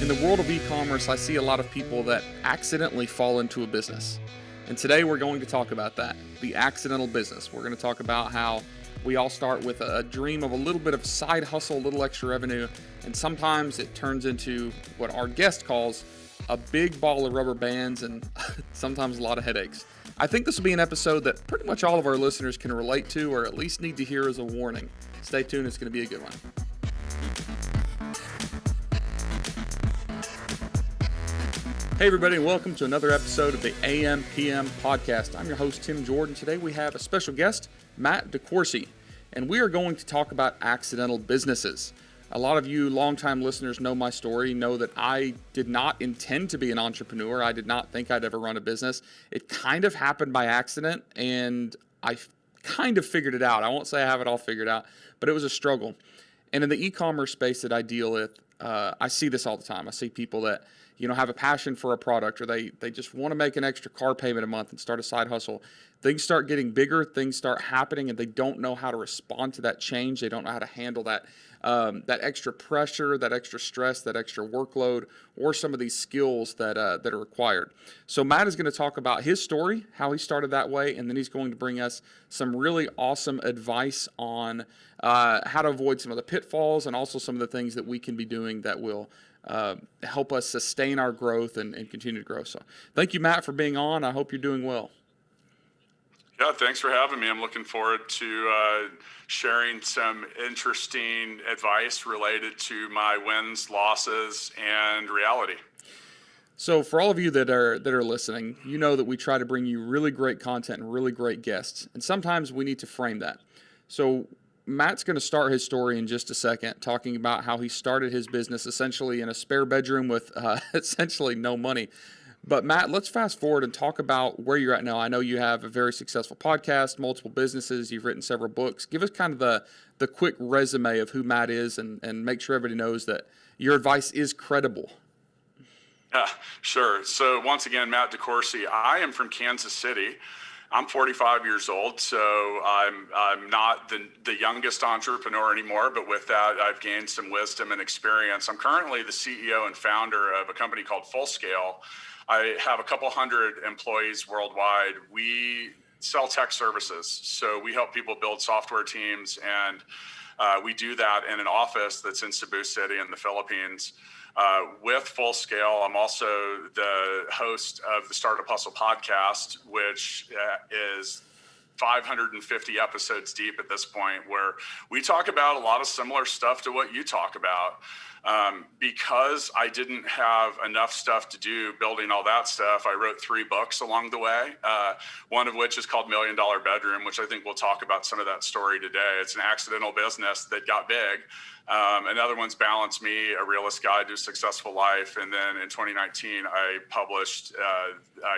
In the world of e-commerce, I see a lot of people that accidentally fall into a business. And today we're going to talk about that, the accidental business. We're going to talk about how we all start with a dream of a little bit of side hustle, a little extra revenue, and sometimes it turns into what our guest calls a big ball of rubber bands and sometimes a lot of headaches. I think this will be an episode that pretty much all of our listeners can relate to, or at least need to hear as a warning. Stay tuned, it's going to be a good one. Hey everybody, and welcome to another episode of the AM PM podcast. I'm your host, Tim Jordan. Today we have a special guest, Matt DeCoursey, and we are going to talk about accidental businesses. A lot of you longtime listeners know my story, know that I did not intend to be an entrepreneur. I did not think I'd ever run a business. It kind of happened by accident, and I kind of figured it out. I won't say I have it all figured out, but it was a struggle. And in the e-commerce space that I deal with, I see this all the time. I see people that have a passion for a product, or they just want to make an extra car payment a month and start a side hustle. Things start getting bigger, things start happening, and they don't know how to respond to that change. They don't know how to handle that extra pressure, that extra stress, that extra workload, or some of these skills that are required. So Matt is going to talk about his story, how he started that way, and then he's going to bring us some really awesome advice on how to avoid some of the pitfalls and also some of the things that we can be doing that will help us sustain our growth and continue to grow. So thank you, Matt, for being on. I hope you're doing well. Yeah, thanks for having me. I'm looking forward to sharing some interesting advice related to my wins, losses, and reality. So for all of you that are listening, you know that we try to bring you really great content and really great guests, and sometimes we need to frame that. So Matt's going to start his story in just a second, talking about how he started his business essentially in a spare bedroom with essentially no money. But Matt, let's fast forward and talk about where you're at now. I know you have a very successful podcast, multiple businesses, you've written several books. Give us kind of the quick resume of who Matt is and make sure everybody knows that your advice is credible. Yeah, sure. So once again, Matt DeCoursey. I am from Kansas City. I'm 45 years old, so I'm not the youngest entrepreneur anymore, but with that, I've gained some wisdom and experience. I'm currently the CEO and founder of a company called Fullscale. I have a couple hundred employees worldwide. We sell tech services, so we help people build software teams, and we do that in an office that's in Cebu City in the Philippines. With Fullscale, I'm also the host of the Startup Hustle podcast, which is 550 episodes deep at this point, where we talk about a lot of similar stuff to what you talk about. Because I didn't have enough stuff to do building all that stuff, I wrote 3 books along the way, one of which is called $1 Million Bedroom, which I think we'll talk about some of that story today. It's an accidental business that got big. Another one's Balance Me, A Realist Guide to a Successful Life. And then in 2019, I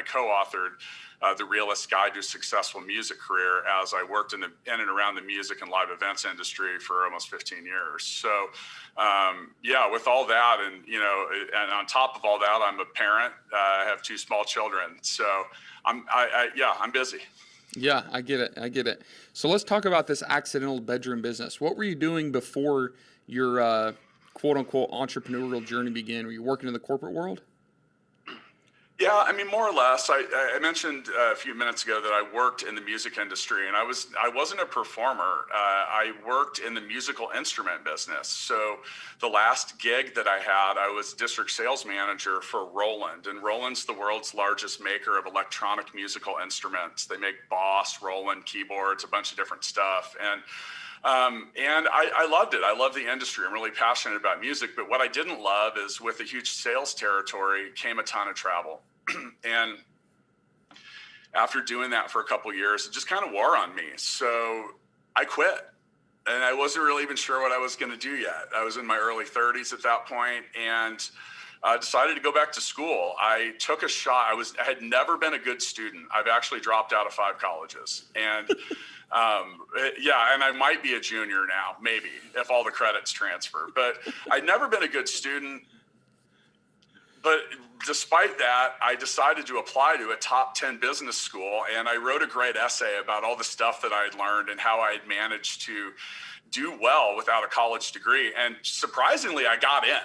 co-authored The Realist Guide to a Successful Music Career, as I worked in and around the music and live events industry for almost 15 years. So, with all that, and on top of all that, I'm a parent. I have 2 small children. So I'm busy. Yeah, I get it. So let's talk about this accidental bedroom business. What were you doing before your quote unquote entrepreneurial journey began? Were you working in the corporate world? Yeah, I mean, more or less. I mentioned a few minutes ago that I worked in the music industry, and I wasn't a performer. I worked in the musical instrument business. So the last gig that I had, I was district sales manager for Roland, and Roland's the world's largest maker of electronic musical instruments. They make Boss, Roland keyboards, a bunch of different stuff, and I loved it. I love the industry. I'm really passionate about music. But what I didn't love is with a huge sales territory came a ton of travel. And after doing that for a couple of years, it just kind of wore on me. So I quit. And I wasn't really even sure what I was going to do yet. I was in my early 30s at that point, and decided to go back to school. I took a shot. I had never been a good student. I've actually dropped out of 5 colleges. And and I might be a junior now, maybe, if all the credits transfer. But I'd never been a good student. But despite that, I decided to apply to a top 10 business school, and I wrote a great essay about all the stuff that I had learned and how I had managed to do well without a college degree. And surprisingly, I got in.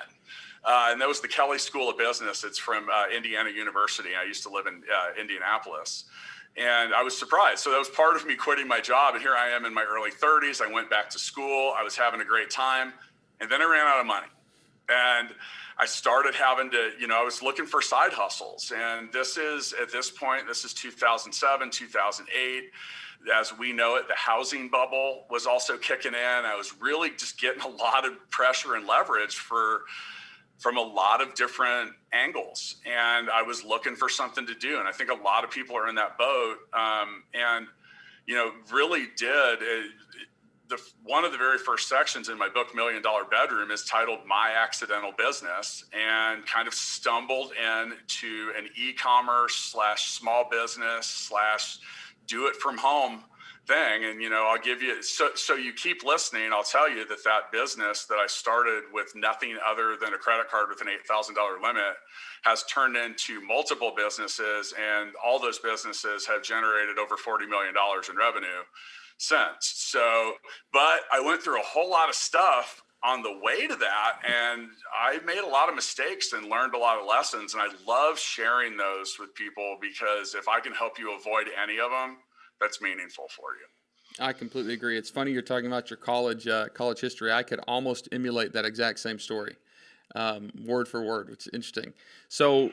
And that was the Kelley School of Business. It's from Indiana University. I used to live in Indianapolis. And I was surprised. So that was part of me quitting my job. And here I am in my early 30s. I went back to school. I was having a great time. And then I ran out of money. And I started having to, I was looking for side hustles. And this is 2007, 2008. As we know it, the housing bubble was also kicking in. I was really just getting a lot of pressure and leverage from a lot of different angles. And I was looking for something to do. And I think a lot of people are in that boat. Really did. One of the very first sections in my book, $1 Million Bedroom, is titled My Accidental Business, and kind of stumbled into an e-commerce / small business / do it from home thing. And, I'll give you, so you keep listening, I'll tell you that business that I started with nothing other than a credit card with an $8,000 limit has turned into multiple businesses, and all those businesses have generated over $40 million in revenue since. So, but I went through a whole lot of stuff on the way to that, and I made a lot of mistakes and learned a lot of lessons. And I love sharing those with people, because if I can help you avoid any of them, that's meaningful for you. I completely agree. It's funny you're talking about your college history. I could almost emulate that exact same story, word for word, which is interesting. So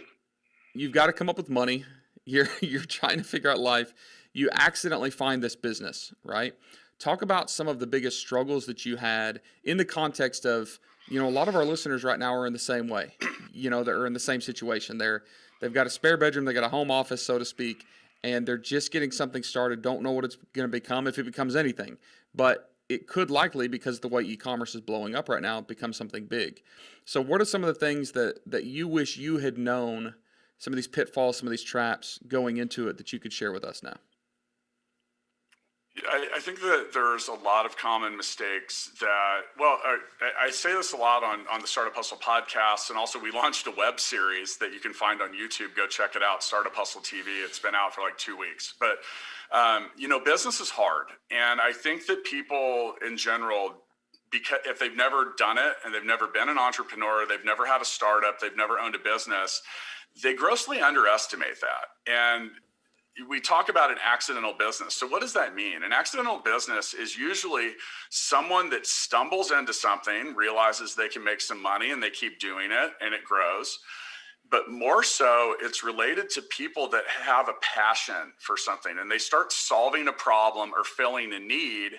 you've got to come up with money. You're trying to figure out life. You accidentally find this business, right? Talk about some of the biggest struggles that you had in the context of, a lot of our listeners right now are in the same way. They're in the same situation. They've got a spare bedroom, they got a home office, so to speak, and they're just getting something started, don't know what it's going to become, if it becomes anything. But it could likely, because the way e-commerce is blowing up right now, become something big. So what are some of the things that you wish you had known, some of these pitfalls, some of these traps going into it, that you could share with us now? I think that there's a lot of common mistakes I say this a lot on the Startup Hustle podcast, and also we launched a web series that you can find on YouTube. Go check it out, Startup Hustle TV. It's been out for like 2 weeks. But, business is hard. And I think that people in general, because if they've never done it and they've never been an entrepreneur, they've never had a startup, they've never owned a business, they grossly underestimate that. And we talk about an accidental business. So what does that mean? An accidental business is usually someone that stumbles into something, realizes they can make some money, and they keep doing it, and it grows. But more so, it's related to people that have a passion for something, and they start solving a problem or filling a need.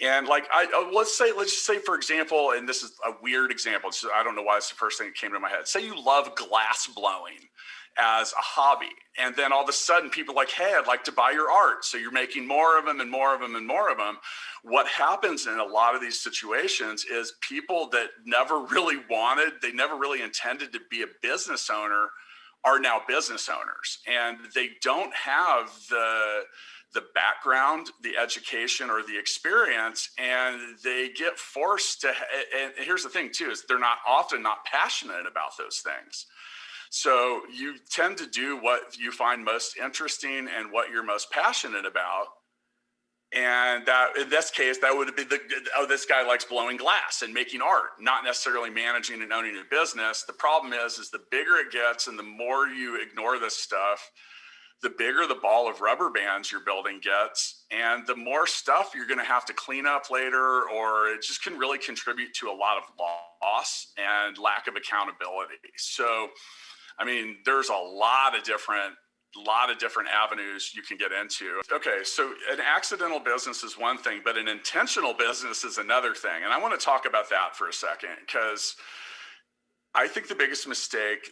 And let's just say, for example, and this is a weird example, so I don't know why it's the first thing that came to my head. Say you love glass blowing as a hobby. And then all of a sudden people are like, hey, I'd like to buy your art. So you're making more of them and more of them and more of them. What happens in a lot of these situations is people that never really they never really intended to be a business owner, are now business owners. And they don't have the background, the education, or the experience, and they get forced to, and here's the thing too, is they're often not passionate about those things. So you tend to do what you find most interesting and what you're most passionate about. And that, in this case, that would be this guy likes blowing glass and making art, not necessarily managing and owning a business. The problem is the bigger it gets and the more you ignore this stuff, the bigger the ball of rubber bands you're building gets, and the more stuff you're going to have to clean up later, or it just can really contribute to a lot of loss and lack of accountability. So, there's a lot of different avenues you can get into. Okay, so an accidental business is one thing, but an intentional business is another thing. And I want to talk about that for a second, because I think the biggest mistake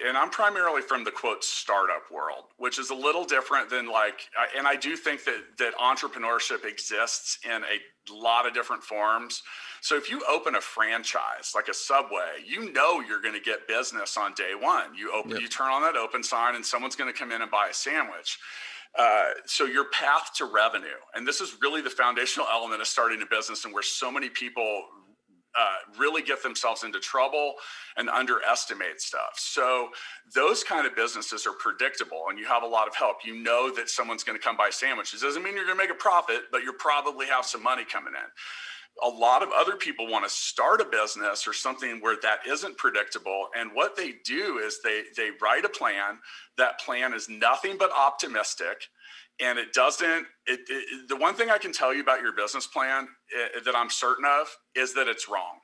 and I'm primarily from the quote startup world, which is a little different than and I do think that entrepreneurship exists in a lot of different forms. So if you open a franchise like a Subway, you're going to get business on day one. You turn on that open sign and someone's going to come in and buy a sandwich. So your path to revenue, and this is really the foundational element of starting a business, and where so many people really get themselves into trouble and underestimate stuff. So those kind of businesses are predictable, and you have a lot of help. You know that someone's going to come buy sandwiches. Doesn't mean you're going to make a profit, but you'll probably have some money coming in. a lot of other people want to start a business or something where that isn't predictable. And what they do is they write a plan. That plan is nothing but optimistic. And it doesn't, the one thing I can tell you about your business plan that I'm certain of is that it's wrong.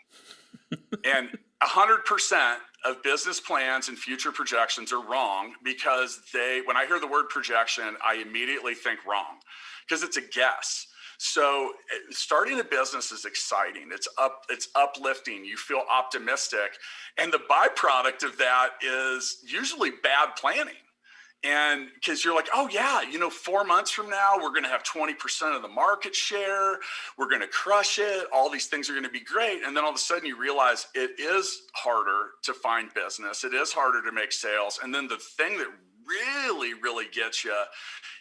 And 100% of business plans and future projections are wrong because when I hear the word projection, I immediately think wrong because it's a guess. So starting a business is exciting. It's uplifting. You feel optimistic. And the byproduct of that is usually bad planning. And because you're like, oh yeah, 4 months from now, we're going to have 20% of the market share. We're going to crush it. All these things are going to be great. And then all of a sudden you realize it is harder to find business. It is harder to make sales. And then the thing that really, really gets you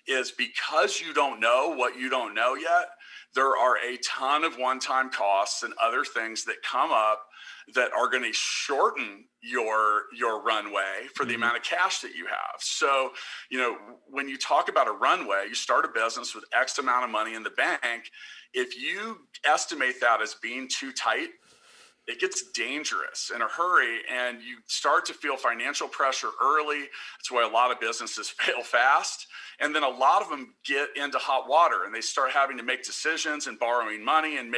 is because you don't know what you don't know yet, there are a ton of one-time costs and other things that come up that are going to shorten your runway for the amount of cash that you have. So, when you talk about a runway, you start a business with X amount of money in the bank. If you estimate that as being too tight, it gets dangerous in a hurry and you start to feel financial pressure early. That's why a lot of businesses fail fast. And then a lot of them get into hot water and they start having to make decisions and borrowing money and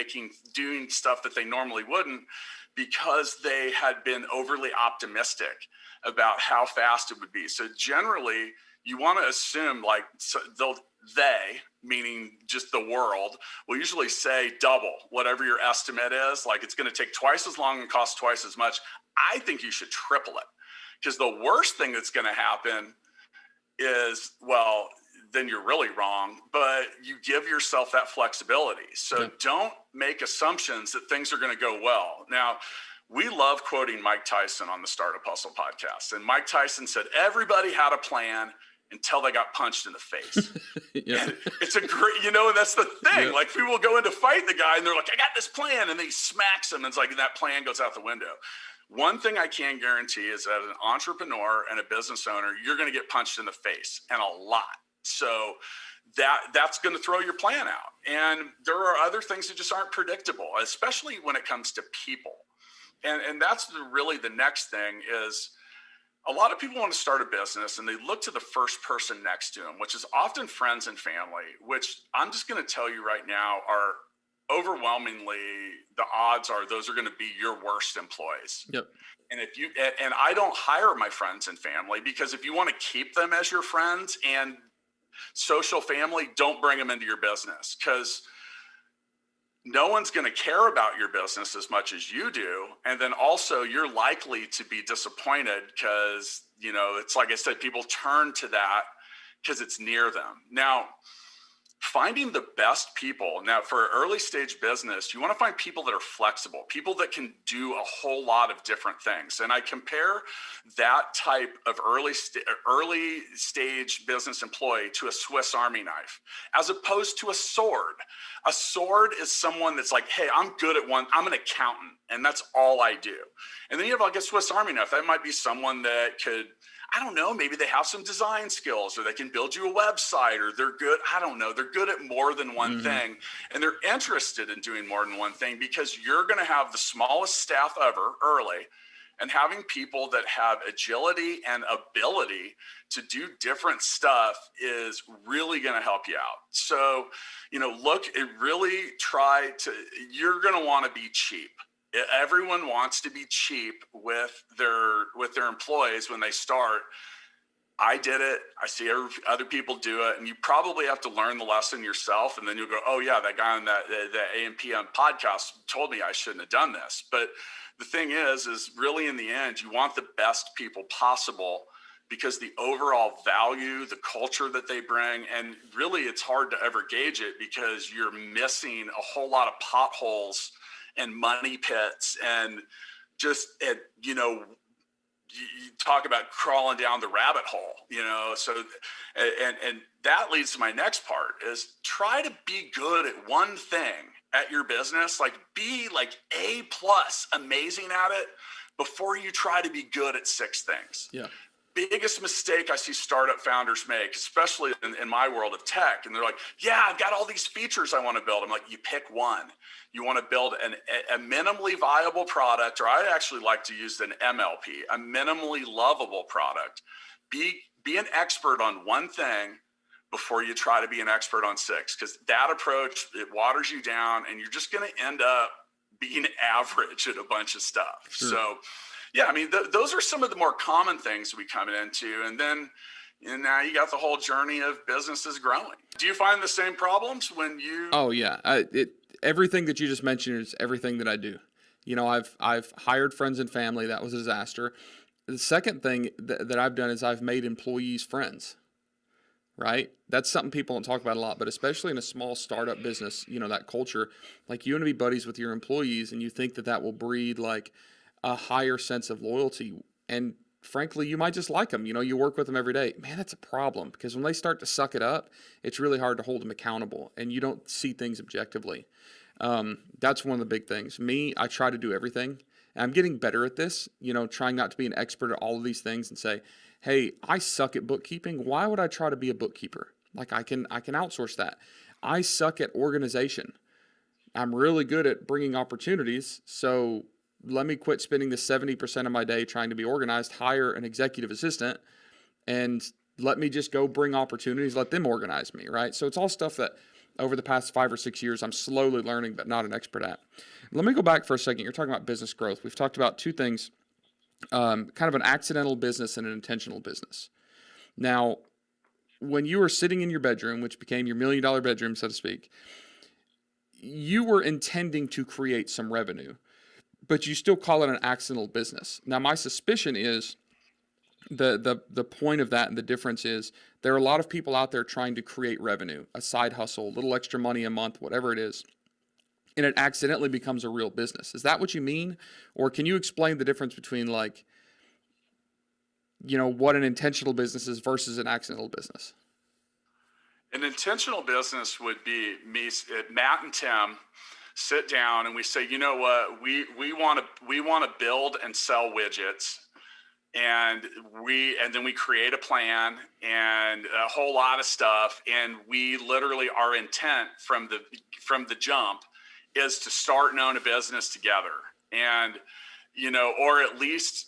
doing stuff that they normally wouldn't because they had been overly optimistic about how fast it would be. So generally, you want to assume they, meaning just the world, will usually say double whatever your estimate is. Like it's going to take twice as long and cost twice as much. I think you should triple it because the worst thing that's going to happen is, well, then you're really wrong, but you give yourself that flexibility. So don't make assumptions that things are going to go well. Now, we love quoting Mike Tyson on the Startup Hustle podcast. And Mike Tyson said, everybody had a plan until they got punched in the face. And it's a great, and that's the thing. Like people will go in to fight the guy and they're like, I got this plan. And then he smacks him. And it's like that plan goes out the window. One thing I can guarantee is that an entrepreneur and a business owner, you're going to get punched in the face and a lot. So that's going to throw your plan out. And there are other things that just aren't predictable, especially when it comes to people. And that's really the next thing is a lot of people want to start a business and they look to the first person next to them, which is often friends and family, which I'm just going to tell you right now are overwhelmingly the odds are those are going to be your worst employees. Yep. And I don't hire my friends and family because if you want to keep them as your friends and social family, don't bring them into your business because no one's going to care about your business as much as you do. And then also you're likely to be disappointed because, it's like I said, people turn to that because it's near them. Now, finding the best people. Now, for early stage business, you want to find people that are flexible, people that can do a whole lot of different things. And I compare that type of early stage business employee to a Swiss Army knife, as opposed to a sword. A sword is someone that's like, hey, I'm good at one. I'm an accountant, and that's all I do. And then you have like a Swiss Army knife. That might be someone that could, I don't know, maybe they have some design skills or they can build you a website or they're good. I don't know. They're good at more than one thing and they're interested in doing more than one thing because you're going to have the smallest staff ever early, and having people that have agility and ability to do different stuff is really going to help you out. So, you're going to want to be cheap. Everyone wants to be cheap with their employees when they start. I did it. I see other people do it, and you probably have to learn the lesson yourself. And then you'll go, "Oh yeah, that guy on that AMPM podcast told me I shouldn't have done this." But the thing is really in the end, you want the best people possible because the overall value, the culture that they bring, and really it's hard to ever gauge it because you're missing a whole lot of potholes and money pits and you talk about crawling down the rabbit hole, so, and that leads to my next part is try to be good at one thing at your business, like be like A+ amazing at it before you try to be good at 6 things. Yeah. biggest mistake I see startup founders make, especially in my world of tech. And they're like, yeah, I've got all these features I want to build. I'm like, you pick one. You want to build a minimally viable product, or I actually like to use an MLP, a minimally lovable product. Be an expert on one thing before you try to be an expert on six, because that approach, it waters you down and you're just going to end up being average at a bunch of stuff. Sure. So yeah, I mean, those are some of the more common things we come into. And then now you got the whole journey of businesses growing. Do you find the same problems when you? Oh yeah. Everything that you just mentioned is everything that I do. You know, I've hired friends and family. That was a disaster. The second thing that I've done is I've made employees friends, right? That's something people don't talk about a lot, but especially in a small startup business, you know, that culture, like you want to be buddies with your employees, and you think that will breed like a higher sense of loyalty. And frankly, you might just like them. You know, you work with them every day. Man, that's a problem, because when they start to suck it up, it's really hard to hold them accountable, and you don't see things objectively. That's one of the big things. Me, I try to do everything. And I'm getting better at this, you know, trying not to be an expert at all of these things and say, hey, I suck at bookkeeping. Why would I try to be a bookkeeper? Like I can outsource that. I suck at organization. I'm really good at bringing opportunities. So let me quit spending the 70% of my day trying to be organized, hire an executive assistant, and let me just go bring opportunities, let them organize me, right? So it's all stuff that over the past 5 or 6 years, I'm slowly learning, but not an expert at. Let me go back for a second. You're talking about business growth. We've talked about two things, kind of an accidental business and an intentional business. Now, when you were sitting in your bedroom, which became your $1 million bedroom, so to speak, you were intending to create some revenue, but you still call it an accidental business. Now, my suspicion is the point of that, and the difference is there are a lot of people out there trying to create revenue, a side hustle, a little extra money a month, whatever it is, and it accidentally becomes a real business. Is that what you mean? Or can you explain the difference between, like, you know, what an intentional business is versus an accidental business? An intentional business would be me, Matt and Tim sit down and we say, you know what, we want to build and sell widgets. And then we create a plan and a whole lot of stuff. And we literally, our intent from the jump is to start and own a business together. And, you know, or at least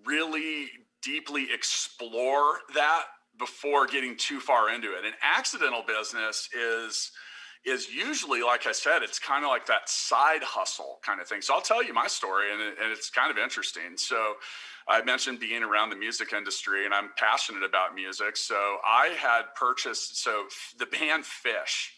really deeply explore that before getting too far into it. An accidental business is usually, like I said, it's kind of like that side hustle kind of thing. So I'll tell you my story, and it's kind of interesting. So I mentioned being around the music industry, and I'm passionate about music. So I had purchased, so the band Fish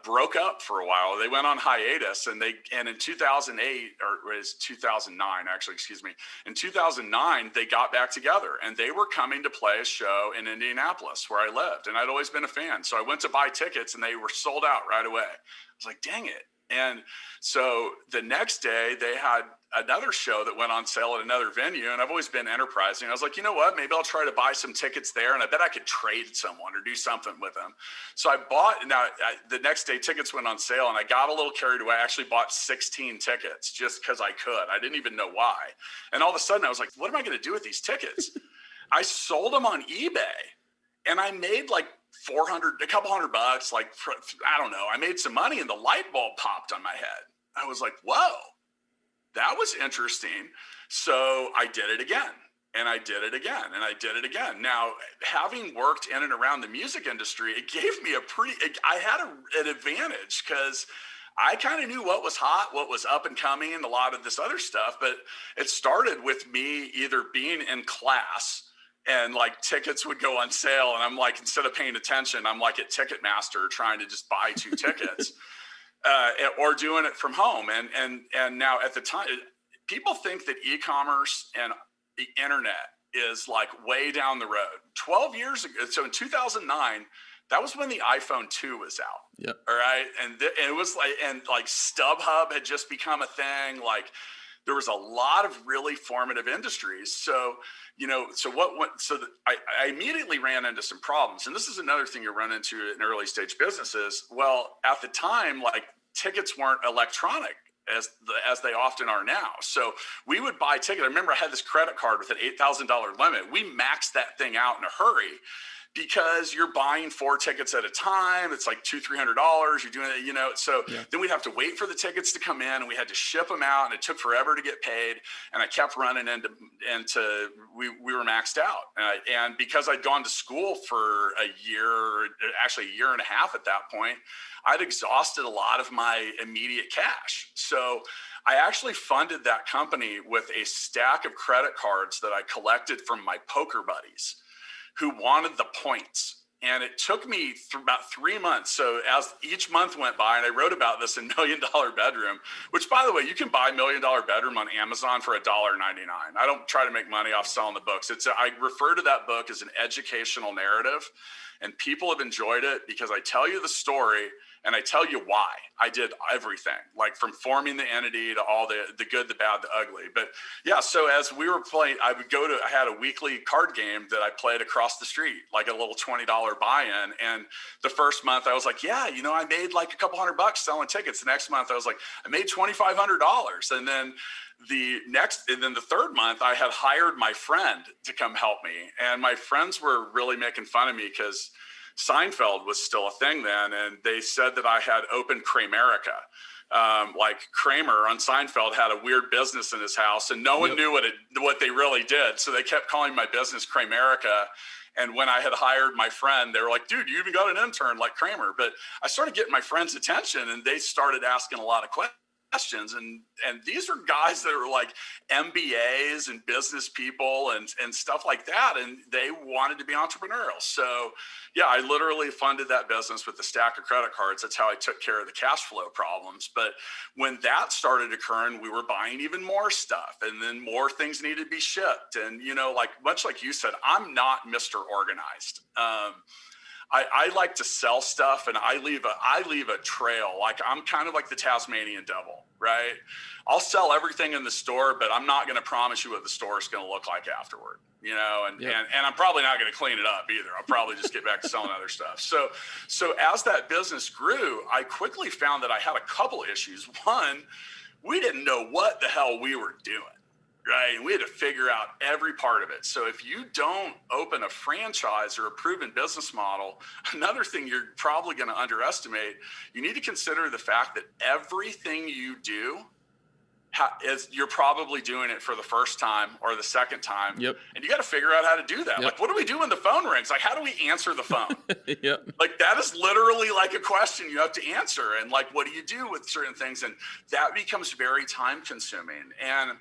broke up for a while. They went on hiatus, and in 2008, or it was 2009, actually, excuse me. In 2009, they got back together, and they were coming to play a show in Indianapolis where I lived, and I'd always been a fan. So I went to buy tickets, and they were sold out right away. I was like, dang it. And so the next day they had another show that went on sale at another venue, and I've always been enterprising. I was like, you know what, maybe I'll try to buy some tickets there, and I bet I could trade someone or do something with them. So I bought, the next day tickets went on sale, and I got a little carried away. I actually bought 16 tickets just because I could. I didn't even know why. And all of a sudden I was like, what am I going to do with these tickets? I sold them on eBay, and I made like a couple $100, like, I don't know. I made some money, and the light bulb popped on my head. I was like, whoa, that was interesting. So I did it again, and I did it again, and I did it again. Now, having worked in and around the music industry, it gave me I had an advantage, because I kind of knew what was hot, what was up and coming, and a lot of this other stuff. But it started with me either being in class, and like tickets would go on sale, and I'm like, instead of paying attention, I'm like at Ticketmaster trying to just buy 2 tickets, or doing it from home. And now at the time, people think that e-commerce and the internet is like way down the road. 12 years ago, so in 2009, that was when the iPhone 2 was out. Yep. All right, and it was like StubHub had just become a thing. Like, there was a lot of really formative industries. So, you know, I immediately ran into some problems. And this is another thing you run into in early stage businesses. Well, at the time, like, tickets weren't electronic. as they often are now. So we would buy tickets. I remember I had this credit card with an $8,000 limit. We maxed that thing out in a hurry because you're buying 4 tickets at a time. It's like $200-$300. You're doing it, so then we'd have to wait for the tickets to come in, and we had to ship them out, and it took forever to get paid. And I kept running into we were maxed out. And because I'd gone to school for a year and a half at that point, I'd exhausted a lot of my immediate cash. So I actually funded that company with a stack of credit cards that I collected from my poker buddies who wanted the points. And it took me about 3 months. So as each month went by, and I wrote about this in $1 Million Bedroom, which, by the way, you can buy $1 Million Bedroom on Amazon for $1.99. I don't try to make money off selling the books. I refer to that book as an educational narrative, and people have enjoyed it because I tell you the story and I tell you why I did everything, like from forming the entity to all the good, the bad, the ugly. But yeah, so as we were playing, I had a weekly card game that I played across the street, like a little $20 buy-in. And the first month I was like, yeah, I made like a couple $100 selling tickets. The next month I was like, I made $2,500. And then the third month I had hired my friend to come help me. And my friends were really making fun of me because Seinfeld was still a thing then, and they said that I had opened Kramerica. Like Kramer on Seinfeld had a weird business in his house, and no one knew what they really did. So they kept calling my business Kramerica. And when I had hired my friend, they were like, dude, you even got an intern like Kramer. But I started getting my friend's attention, and they started asking a lot of questions. And these are guys that are like MBAs and business people and stuff like that. And they wanted to be entrepreneurial. So yeah, I literally funded that business with a stack of credit cards. That's how I took care of the cash flow problems. But when that started occurring, we were buying even more stuff, and then more things needed to be shipped. And, much like you said, I'm not Mr. Organized. I like to sell stuff, and I leave a trail. Like I'm kind of like the Tasmanian devil, right? I'll sell everything in the store, but I'm not going to promise you what the store is going to look like afterward, and I'm probably not going to clean it up either. I'll probably just get back to selling other stuff. So as that business grew, I quickly found that I had a couple issues. One, we didn't know what the hell we were doing. Right. And we had to figure out every part of it. So if you don't open a franchise or a proven business model, another thing you're probably going to underestimate, you need to consider the fact that everything you do you're probably doing it for the first time or the second time. Yep. And you got to figure out how to do that. Yep. Like, what do we do when the phone rings? Like, how do we answer the phone? Yep. Like, that is literally like a question you have to answer. And like, what do you do with certain things? And that becomes very time consuming. And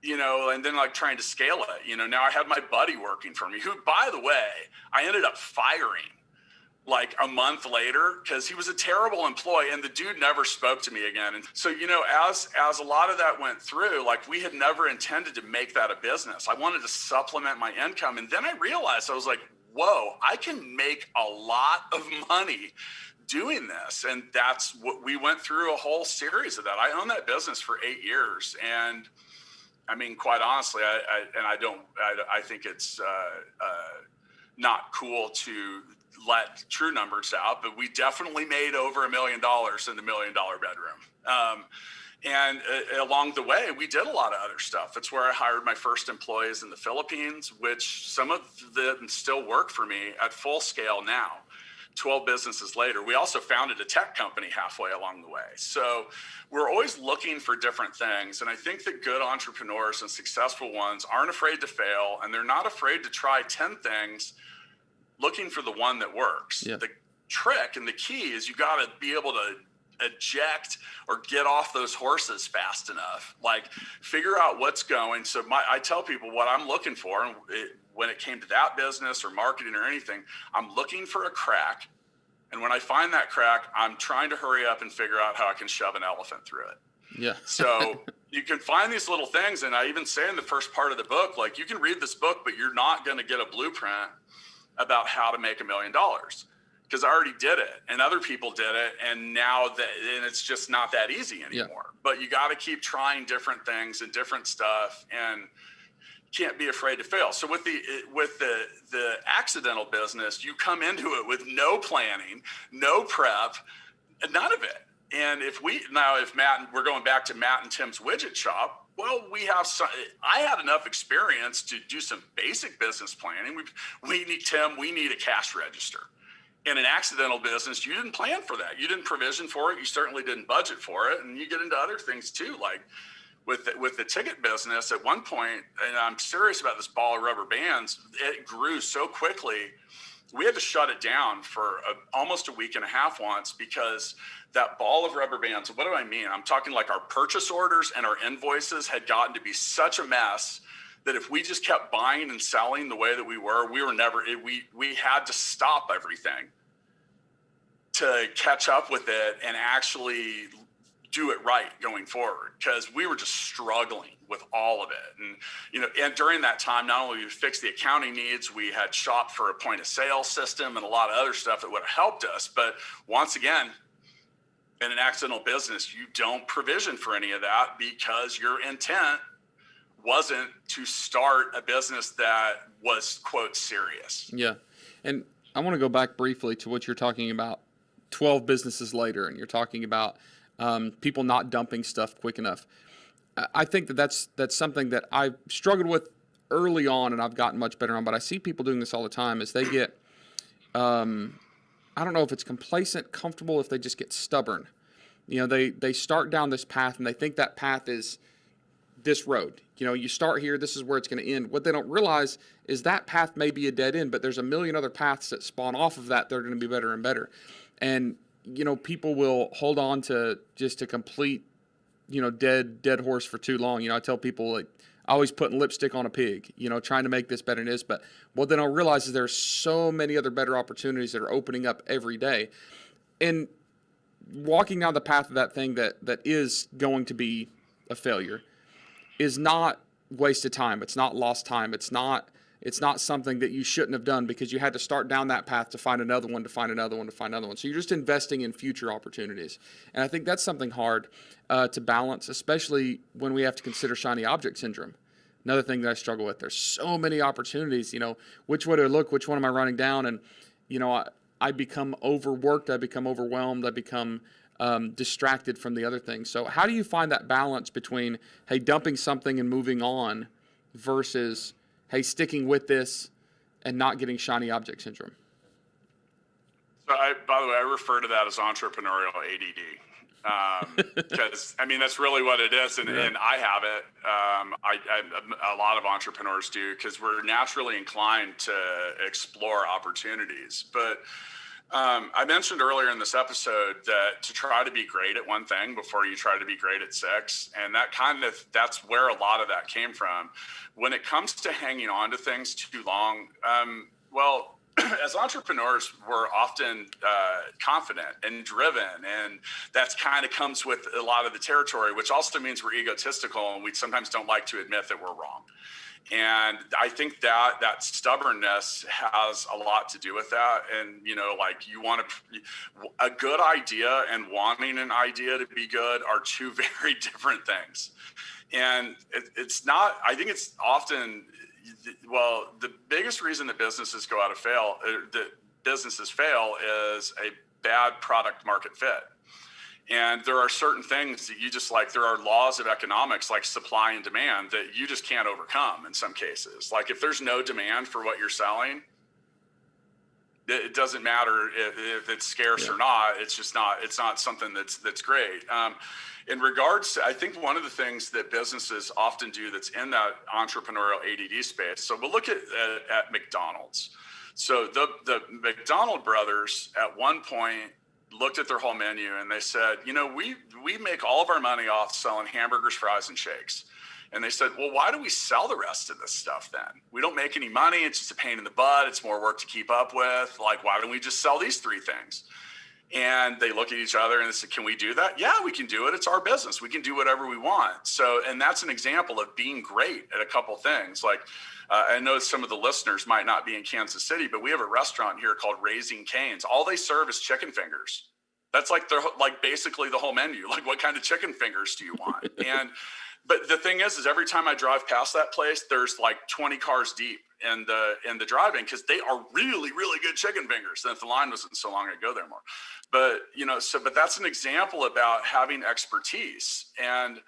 and then like trying to scale it, now I had my buddy working for me, who, by the way, I ended up firing like a month later because he was a terrible employee, and the dude never spoke to me again. And so, as a lot of that went through, like we had never intended to make that a business. I wanted to supplement my income. And then I realized, I was like, whoa, I can make a lot of money doing this. And that's what we went through, a whole series of that. I owned that business for 8 years. And I mean, quite honestly, I think it's not cool to let true numbers out, but we definitely made over $1 million in the $1 Million Bedroom. And along the way, we did a lot of other stuff. That's where I hired my first employees in the Philippines, which some of them still work for me at full scale now. 12 businesses later. We also founded a tech company halfway along the way. So we're always looking for different things. And I think that good entrepreneurs and successful ones aren't afraid to fail, and they're not afraid to try 10 things looking for the one that works. Yeah. The trick and the key is you got to be able to eject or get off those horses fast enough. Like, figure out what's going. So I tell people what I'm looking for, and when it came to that business or marketing or anything, I'm looking for a crack. And when I find that crack, I'm trying to hurry up and figure out how I can shove an elephant through it. Yeah. So you can find these little things. And I even say in the first part of the book, like, you can read this book, but you're not going to get a blueprint about how to make $1 million. Because I already did it, and other people did it, and and it's just not that easy anymore. Yeah. But you got to keep trying different things and different stuff, and can't be afraid to fail. So with the accidental business, you come into it with no planning, no prep, none of it. if Matt, we're going back to Matt and Tim's widget shop, well, I had enough experience to do some basic business planning. We need a cash register. In an accidental business, you didn't plan for that. You didn't provision for it. You certainly didn't budget for it. And you get into other things too, like with the ticket business at one point, and I'm serious about this ball of rubber bands, it grew so quickly. We had to shut it down for almost a week and a half once because that ball of rubber bands, what do I mean? I'm talking like our purchase orders and our invoices had gotten to be such a mess that if we just kept buying and selling the way that we were never, we had to stop everything to catch up with it and actually do it right going forward, because we were just struggling with all of it. And during that time, not only we fixed the accounting needs, we had shopped for a point of sale system and a lot of other stuff that would have helped us. But once again, in an accidental business, you don't provision for any of that because your intent wasn't to start a business that was, quote, serious. Yeah. And I want to go back briefly to what you're talking about 12 businesses later, and you're talking about people not dumping stuff quick enough. I think that's something that I've struggled with early on and I've gotten much better on, but I see people doing this all the time is they get, I don't know if it's complacent, comfortable, if they just get stubborn. They start down this path and they think that path is this road. You start here, this is where it's going to end. What they don't realize is that path may be a dead end, but there's a million other paths that spawn off of that. They're going to be better and better. And, people will hold on to just a complete, dead horse for too long. I tell people, like, always putting lipstick on a pig, trying to make this better than it is. But what they don't realize is there's so many other better opportunities that are opening up every day. And walking down the path of that thing that is going to be a failure is not wasted time. It's not lost time. It's not something that you shouldn't have done because you had to start down that path to find another one, to find another one, to find another one. So you're just investing in future opportunities. And I think that's something hard to balance, especially when we have to consider shiny object syndrome. Another thing that I struggle with. There's so many opportunities, which way do I look? Which one am I running down? And, I become overworked. I become overwhelmed. I become distracted from the other things. So how do you find that balance between, hey, dumping something and moving on versus, hey, sticking with this and not getting shiny object syndrome? So by the way, I refer to that as entrepreneurial ADD. Because that's really what it is. And I have it. A lot of entrepreneurs do, because we're naturally inclined to explore opportunities. But I mentioned earlier in this episode that to try to be great at one thing before you try to be great at six. And that's where a lot of that came from. When it comes to hanging on to things too long, as entrepreneurs, we're often confident and driven, and that's kind of comes with a lot of the territory, which also means we're egotistical and we sometimes don't like to admit that we're wrong. And I think that stubbornness has a lot to do with that. And, you want a good idea and wanting an idea to be good are two very different things. And it's not, I think it's often, the biggest reason that businesses fail is a bad product market fit. And there are certain things that there are laws of economics, like supply and demand, that you just can't overcome in some cases. Like if there's no demand for what you're selling, it doesn't matter if it's scarce or not. It's not something that's great. In regards to, I think one of the things that businesses often do that's in that entrepreneurial ADD space. So we'll look at McDonald's. So the McDonald brothers at one point looked at their whole menu and they said, we make all of our money off selling hamburgers, fries, and shakes. And they said, well, why do we sell the rest of this stuff then? We don't make any money. It's just a pain in the butt. It's more work to keep up with. Like, why don't we just sell these three things? And they look at each other and they said, can we do that? Yeah, we can do it. It's our business. We can do whatever we want. So, and that's an example of being great at a couple things. Like, I know some of the listeners might not be in Kansas City, but we have a restaurant here called Raising Cane's. All they serve is chicken fingers. That's basically the whole menu. Like, what kind of chicken fingers do you want? And But the thing is every time I drive past that place, there's like 20 cars deep in the drive-in, because they are really, really good chicken fingers. And if the line wasn't so long, I'd go there more. But but that's an example about having expertise. And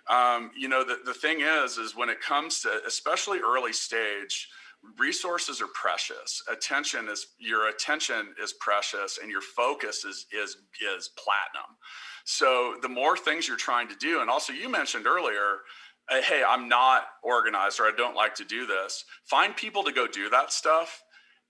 the thing is when it comes to especially early stage, resources are precious. Your attention is precious, and your focus is platinum. So the more things you're trying to do, and also you mentioned earlier, hey, I'm not organized, or I don't like to do this. Find people to go do that stuff.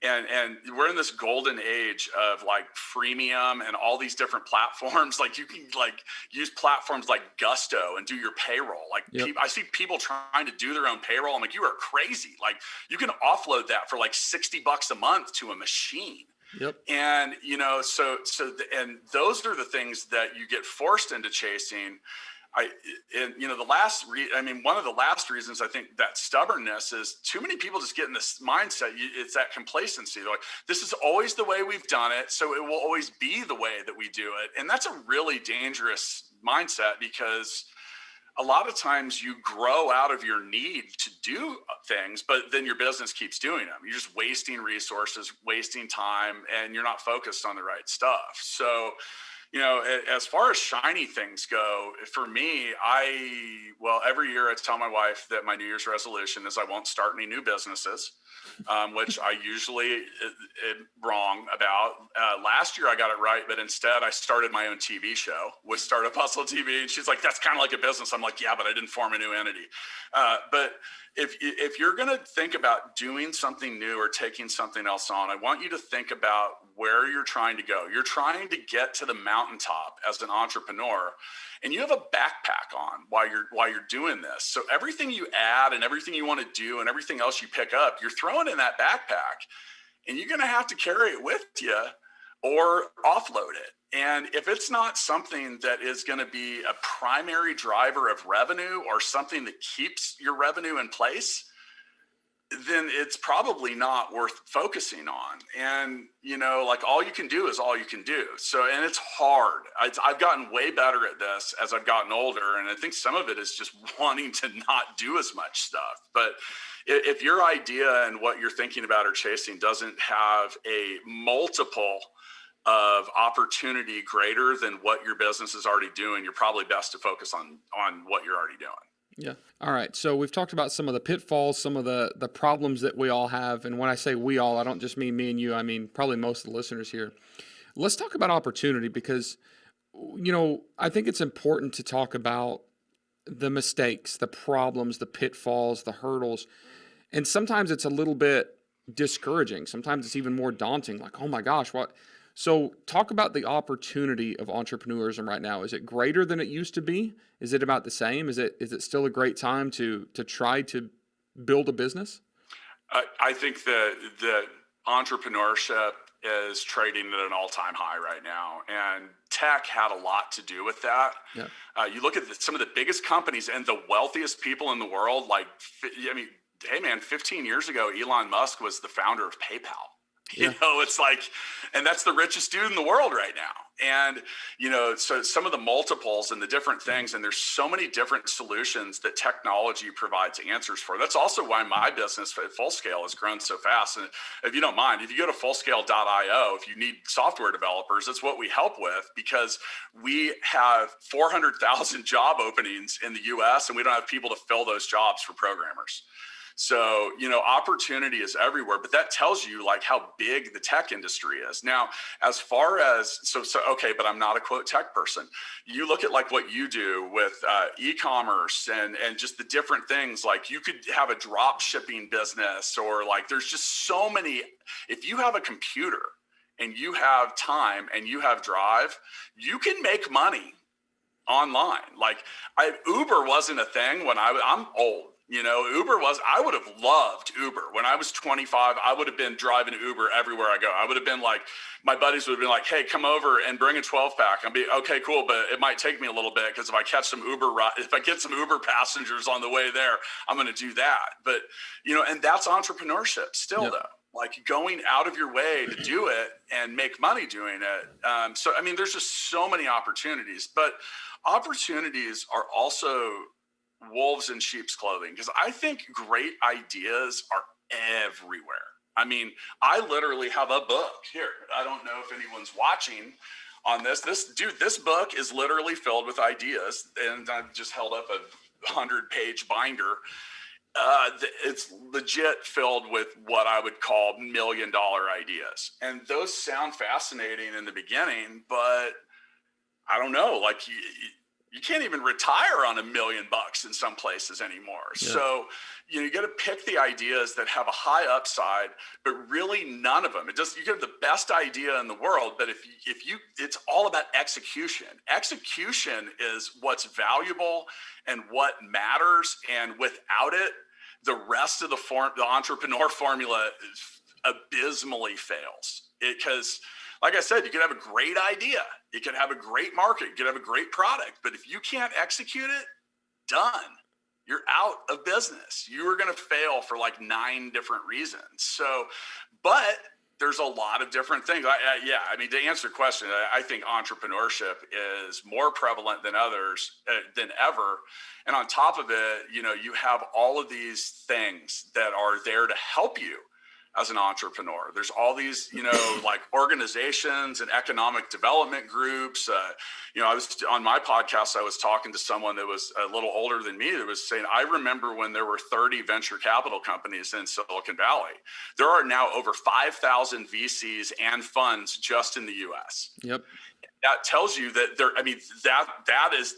And we're in this golden age of like freemium and all these different platforms. Like you can like use platforms like Gusto and do your payroll. Like I see people trying to do their own payroll. I'm like, you are crazy. Like you can offload that for like $60 a month to a machine. Yep. And, and those are the things that you get forced into chasing. One of the last reasons I think that stubbornness is too many people just get in this mindset. It's that complacency. They're like, this is always the way we've done it, so it will always be the way that we do it. And that's a really dangerous mindset, because a lot of times you grow out of your need to do things, but then your business keeps doing them. You're just wasting resources, wasting time, and you're not focused on the right stuff. So, as far as shiny things go, for me, every year I tell my wife that my New Year's resolution is I won't start any new businesses, which I usually am wrong about. Last year I got it right, but instead I started my own TV show with Startup Hustle TV. And she's like, that's kind of like a business. I'm like, yeah, but I didn't form a new entity. But if you're going to think about doing something new or taking something else on, I want you to think about where you're trying to go. You're trying to get to the mountaintop as an entrepreneur, and you have a backpack on while you're doing this. So everything you add and everything you want to do and everything else you pick up, you're throwing in that backpack, and you're going to have to carry it with you or offload it. And if it's not something that is going to be a primary driver of revenue or something that keeps your revenue in place, then it's probably not worth focusing on. And, like all you can do is all you can do. So, and it's hard. I've gotten way better at this as I've gotten older. And I think some of it is just wanting to not do as much stuff. But if your idea and what you're thinking about or chasing doesn't have a multiple of opportunity greater than what your business is already doing, you're probably best to focus on what you're already doing. Yeah. All right. So we've talked about some of the pitfalls, some of the problems that we all have. And when I say we all, I don't just mean me and you. I mean probably most of the listeners here. Let's talk about opportunity, because, I think it's important to talk about the mistakes, the problems, the pitfalls, the hurdles. And sometimes it's a little bit discouraging. Sometimes it's even more daunting. Like, oh my gosh, what? So talk about the opportunity of entrepreneurism right now. Is it greater than it used to be? Is it about the same? Is it still a great time to try to build a business? I think that entrepreneurship is trading at an all-time high right now, and tech had a lot to do with that. Yeah. You look at some of the biggest companies and the wealthiest people in the world. Hey man, 15 years ago, Elon Musk was the founder of PayPal. It's like, and that's the richest dude in the world right now. And, so some of the multiples and the different things, and there's so many different solutions that technology provides answers for. That's also why my business at Fullscale has grown so fast. And if you don't mind, if you go to fullscale.io, if you need software developers, that's what we help with, because we have 400,000 job openings in the US, and we don't have people to fill those jobs for programmers. So, opportunity is everywhere, but that tells you like how big the tech industry is. Now, as far as, okay, but I'm not a quote tech person. You look at like what you do with e-commerce and just the different things, like you could have a drop shipping business, or like, there's just so many. If you have a computer and you have time and you have drive, you can make money online. Like Uber wasn't a thing when I'm old. I would have loved Uber. When I was 25, I would have been driving Uber everywhere I go. I would have been like, my buddies would have been like, hey, come over and bring a 12-pack. I'd be, okay, cool, but it might take me a little bit, because if I get some Uber passengers on the way there, I'm going to do that. But, and that's entrepreneurship still, though. Like going out of your way to do it and make money doing it. There's just so many opportunities, but opportunities are also wolves in sheep's clothing, because I think great ideas are everywhere. I mean, I literally have a book here. I don't know if anyone's watching on this. This book is literally filled with ideas, and I've just held up a 100-page binder. It's legit filled with what I would call $1 million ideas. And those sound fascinating in the beginning, but I don't know, like you can't even retire on $1 million in some places anymore. Yeah. So, you got to pick the ideas that have a high upside, but really none of them. You get the best idea in the world, but it's all about execution. Execution is what's valuable and what matters. And without it, the rest of the entrepreneur formula abysmally fails. Because, like I said, you can have a great idea, you can have a great market, you can have a great product, but if you can't execute it, done. You're out of business. You are going to fail for like 9 different reasons. So, but there's a lot of different things. I mean, to answer your question, I think entrepreneurship is more prevalent than ever. And on top of it, you have all of these things that are there to help you as an entrepreneur. There's all these, like organizations and economic development groups. I was on my podcast, I was talking to someone that was a little older than me that was saying, I remember when there were 30 venture capital companies in Silicon Valley. There are now over 5,000 VCs and funds just in the US. Yep. That tells you that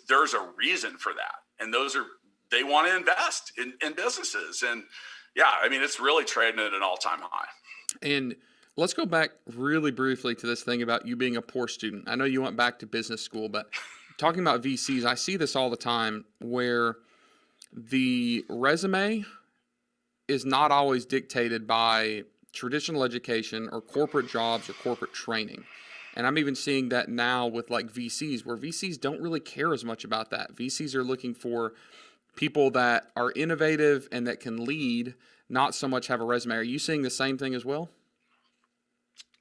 there's a reason for that. And they want to invest in businesses. And yeah, I mean, it's really trading at an all-time high. And let's go back really briefly to this thing about you being a poor student. I know you went back to business school, but talking about VCs, I see this all the time where the resume is not always dictated by traditional education or corporate jobs or corporate training. And I'm even seeing that now with like VCs, where VCs don't really care as much about that. VCs are looking for people that are innovative and that can lead, not so much have a resume. Are you seeing the same thing as well?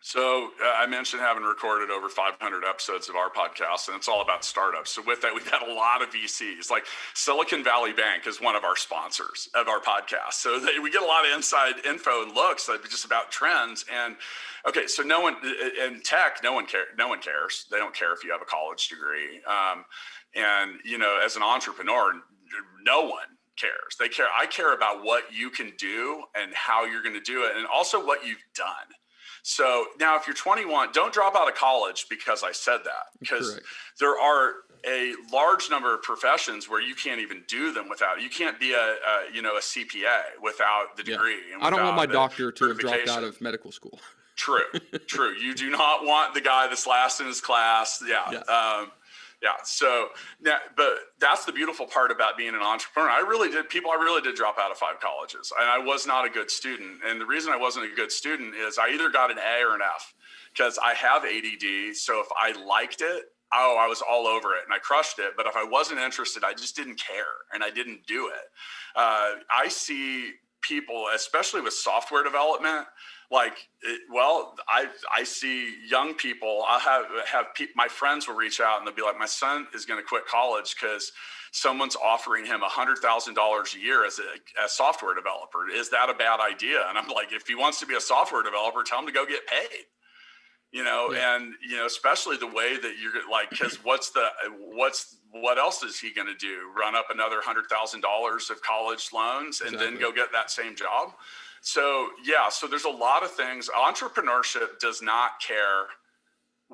So I mentioned having recorded over 500 episodes of our podcast, and it's all about startups. So with that, we've had a lot of VCs. Like Silicon Valley Bank is one of our sponsors of our podcast. So we get a lot of inside info and looks just about trends. And okay, so in tech, no one cares. They don't care if you have a college degree. And as an entrepreneur, no one cares. I care about what you can do and how you're going to do it, and also what you've done. So now if you're 21, don't drop out of college because I said that, because Correct. There are a large number of professions where you can't even do them without, you can't be a CPA without the degree. Yeah. And I don't want my doctor to have dropped out of medical school. True. You do not want the guy that's last in his class. Yeah. So now, but that's the beautiful part about being an entrepreneur. I really did drop out of 5 colleges, and I was not a good student. And the reason I wasn't a good student is I either got an A or an F, because I have ADD. So if I liked it, I was all over it and I crushed it. But if I wasn't interested, I just didn't care and I didn't do it. I see people, especially with software development, I see young people. I'll have my friends will reach out and they'll be like, my son is going to quit college because someone's offering him $100,000 a year as a software developer. Is that a bad idea? And I'm like, if he wants to be a software developer, tell him to go get paid. And especially the way that you're like, because what else is he going to do? Run up another $100,000 of college loans and then go get that same job? So there's a lot of things. Entrepreneurship does not care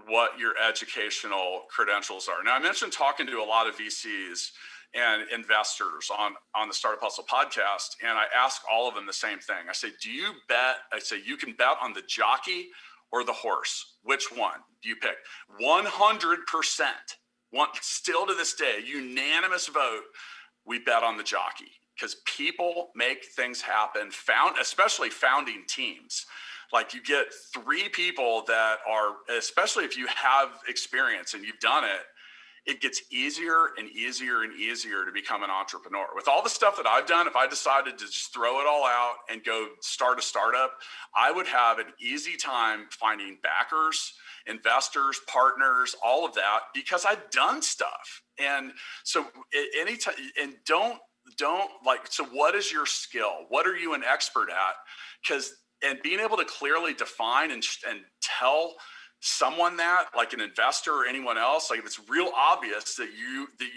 what your educational credentials are. Now, I mentioned talking to a lot of VCs and investors on the Startup Hustle podcast, and I ask all of them the same thing. I say, do you bet? I say, you can bet on the jockey or the horse. Which one do you pick? 100%. Still to this day, unanimous vote, we bet on the jockey. Because people make things happen, especially founding teams. Like you get 3 people that are, especially if you have experience and you've done it, it gets easier and easier and easier to become an entrepreneur. With all the stuff that I've done, if I decided to just throw it all out and go start a startup, I would have an easy time finding backers, investors, partners, all of that, because I've done stuff. And so anytime, and don't so what is your skill? What are you an expert at? And being able to clearly define and tell someone that, like an investor or anyone else, like if it's real obvious that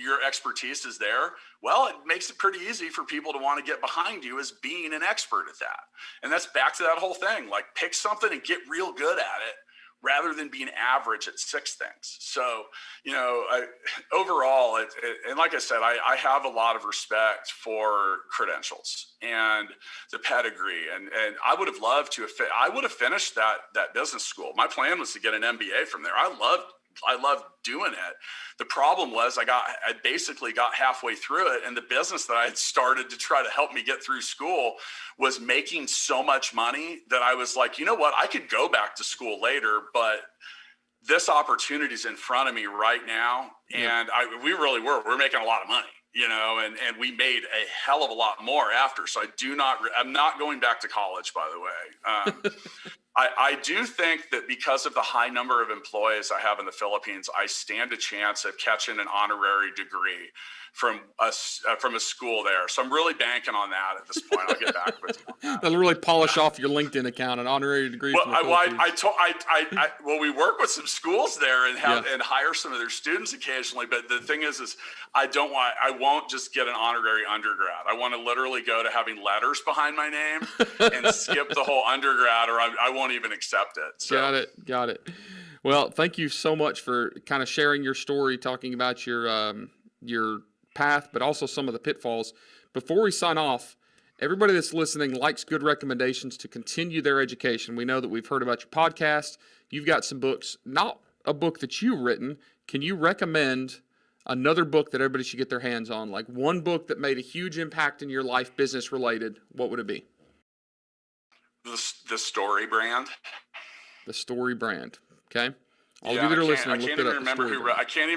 your expertise is there, well, it makes it pretty easy for people to want to get behind you as being an expert at that. And that's back to that whole thing, like pick something and get real good at it rather than being average at 6 things. So, overall, and like I said, I have a lot of respect for credentials and the pedigree. And I would have loved to I would have finished that business school. My plan was to get an MBA from there. I loved doing it. The problem was I basically got halfway through it, and the business that I had started to try to help me get through school was making so much money that I was like, you know what, I could go back to school later, but this opportunity is in front of me right now. And we're making a lot of money, and we made a hell of a lot more after. So I'm not going back to college, by the way. I do think that because of the high number of employees I have in the Philippines, I stand a chance of catching an honorary degree from a school there. So I'm really banking on that at this point. I'll get back with you on that. That'll really polish off your LinkedIn account, an honerary degree from the Philippines. We work with some schools there and hire some of their students occasionally. But the thing is I won't just get an honorary undergrad. I want to literally go to having letters behind my name and skip the whole undergrad, or I won't even accept it. So. Got it. Well, thank you so much for kind of sharing your story, talking about your path, but also some of the pitfalls. Before we sign off, everybody that's listening likes good recommendations to continue their education. We know that we've heard about your podcast. You've got some books, not a book that you've written. Can you recommend another book that everybody should get their hands on? Like one book that made a huge impact in your life, business related, what would it be? The Story Brand. The Story Brand. Okay. All of you that are listening, I can't even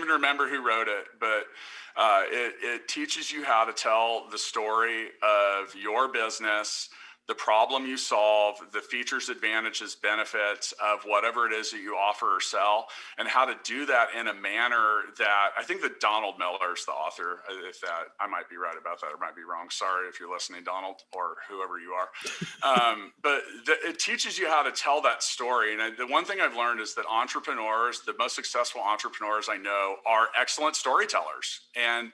remember who wrote it, but it teaches you how to tell the story of your business, the problem you solve, the features, advantages, benefits of whatever it is that you offer or sell, and how to do that in a manner that I think that Donald Miller is the author. I might be right about that or might be wrong. Sorry if you're listening, Donald, or whoever you are. But it teaches you how to tell that story. And the one thing I've learned is that entrepreneurs, the most successful entrepreneurs I know, are excellent storytellers. And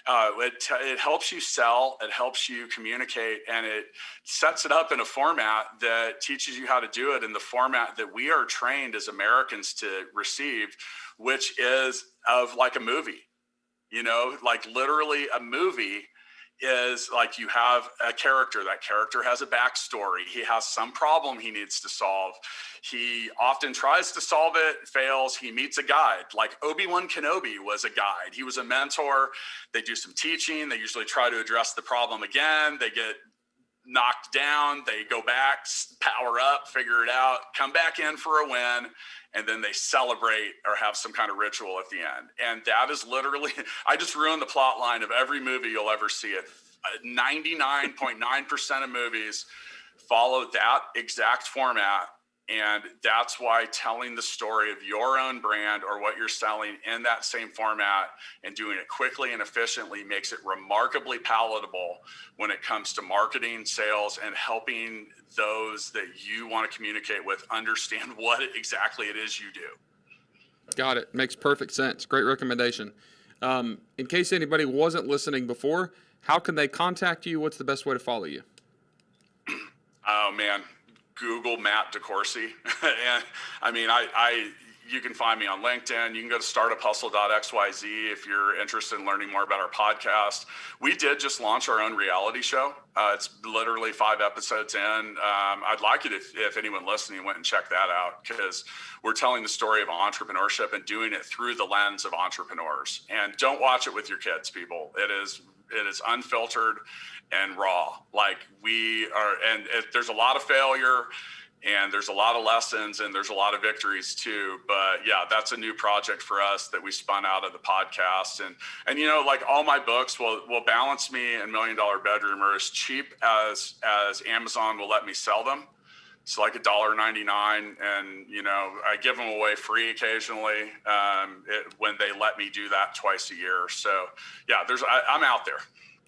it helps you sell, it helps you communicate, and it sets it up in a format that teaches you how to do it in the format that we are trained as Americans to receive, which is of like a movie. Like literally a movie is like you have a character. That character has a backstory. He has some problem he needs to solve. He often tries to solve it, fails. He meets a guide. Like Obi-Wan Kenobi was a guide. He was a mentor. They do some teaching. They usually try to address the problem again. They get knocked down. They go back, power up, figure it out, come back in for a win, and then they celebrate or have some kind of ritual at the end. And that is literally, I just ruined the plot line of every movie you'll ever see it. 99.9% of movies follow that exact format. And that's why telling the story of your own brand or what you're selling in that same format and doing it quickly and efficiently makes it remarkably palatable when it comes to marketing, sales, and helping those that you want to communicate with understand what exactly it is you do. Got it. Makes perfect sense. Great recommendation. In case anybody wasn't listening before, how can they contact you? What's the best way to follow you? Oh, man. Google Matt DeCoursey. And I mean, you can find me on LinkedIn. You can go to startuphustle.xyz if you're interested in learning more about our podcast. We did just launch our own reality show. It's literally 5 episodes in. I'd like it if anyone listening went and checked that out, because we're telling the story of entrepreneurship and doing it through the lens of entrepreneurs. And don't watch it with your kids, people. It is unfiltered and raw. Like we are, and there's a lot of failure and there's a lot of lessons and there's a lot of victories too. But yeah, that's a new project for us that we spun out of the podcast. And like all my books will balance me and $1 Million Bedroom are as cheap as Amazon will let me sell them. It's like $1.99, and I give them away free occasionally when they let me do that twice a year. So yeah, I'm out there.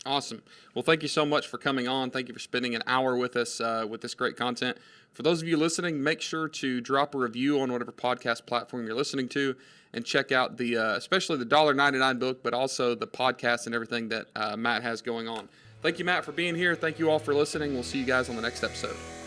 Awesome. Well, thank you so much for coming on. Thank you for spending an hour with us with this great content. For those of you listening, make sure to drop a review on whatever podcast platform you're listening to, and check out the especially the $1.99 book, but also the podcast and everything that Matt has going on. Thank you, Matt, for being here. Thank you all for listening. We'll see you guys on the next episode.